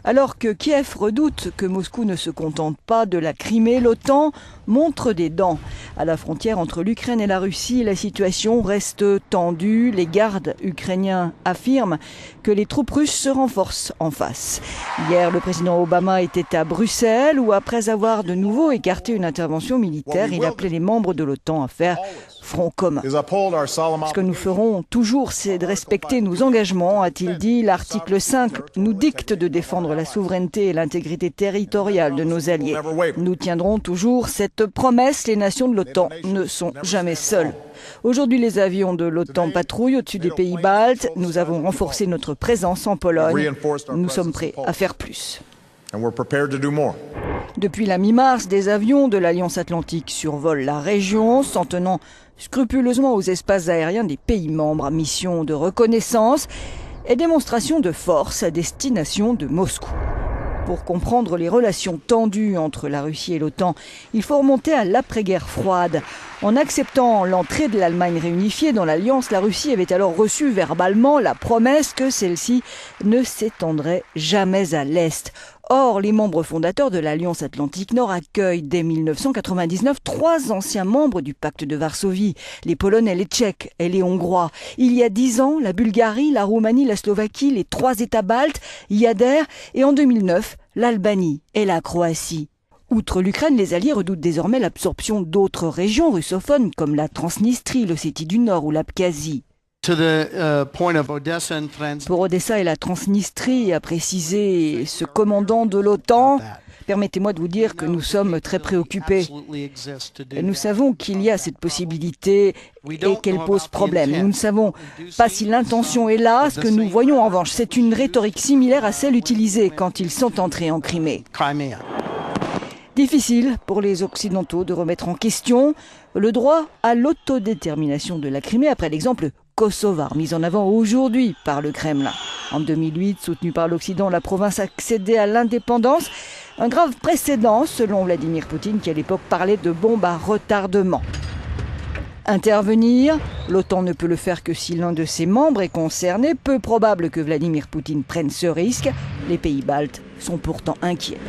Alors que Kiev redoute que Moscou ne se contente pas de la Crimée, l'OTAN montre des dents. À la frontière entre l'Ukraine et la Russie, la situation reste tendue. Les gardes ukrainiens affirment que les troupes russes se renforcent en face. Hier, le président Obama était à Bruxelles où, après avoir de nouveau écarté une intervention militaire, il appelait les membres de l'OTAN à faire front commun. Ce que nous ferons toujours, c'est de respecter nos engagements, a-t-il dit. L'article 5 nous dicte de défendre la souveraineté et l'intégrité territoriale de nos alliés. Nous tiendrons toujours cette promesse. Les nations de l'OTAN ne sont jamais seules. Aujourd'hui, les avions de l'OTAN patrouillent au-dessus des pays baltes. Nous avons renforcé notre présence en Pologne. Nous sommes prêts à faire plus. Depuis la mi-mars, des avions de l'Alliance Atlantique survolent la région, s'en tenant scrupuleusement aux espaces aériens des pays membres. Mission de reconnaissance et démonstration de force à destination de Moscou. Pour comprendre les relations tendues entre la Russie et l'OTAN, il faut remonter à l'après-guerre froide. En acceptant l'entrée de l'Allemagne réunifiée dans l'Alliance, la Russie avait alors reçu verbalement la promesse que celle-ci ne s'étendrait jamais à l'Est. Or, les membres fondateurs de l'Alliance Atlantique Nord accueillent dès 1999 3 anciens membres du pacte de Varsovie, les Polonais, les Tchèques et les Hongrois. Il y a 10 ans, la Bulgarie, la Roumanie, la Slovaquie, les 3 États baltes y adhèrent et en 2009, l'Albanie et la Croatie. Outre l'Ukraine, les Alliés redoutent désormais l'absorption d'autres régions russophones comme la Transnistrie, l'Ossétie du Nord ou l'Abkhazie. Pour Odessa et la Transnistrie, a précisé ce commandant de l'OTAN, permettez-moi de vous dire que nous sommes très préoccupés. Nous savons qu'il y a cette possibilité et qu'elle pose problème. Nous ne savons pas si l'intention est là. Ce que nous voyons en revanche, c'est une rhétorique similaire à celle utilisée quand ils sont entrés en Crimée. Difficile pour les Occidentaux de remettre en question le droit à l'autodétermination de la Crimée après l'exemple kosovar mis en avant aujourd'hui par le Kremlin. En 2008, soutenu par l'Occident, la province accédait à l'indépendance. Un grave précédent selon Vladimir Poutine qui à l'époque parlait de bombe à retardement. Intervenir, l'OTAN ne peut le faire que si l'un de ses membres est concerné. Peu probable que Vladimir Poutine prenne ce risque. Les pays baltes sont pourtant inquiets.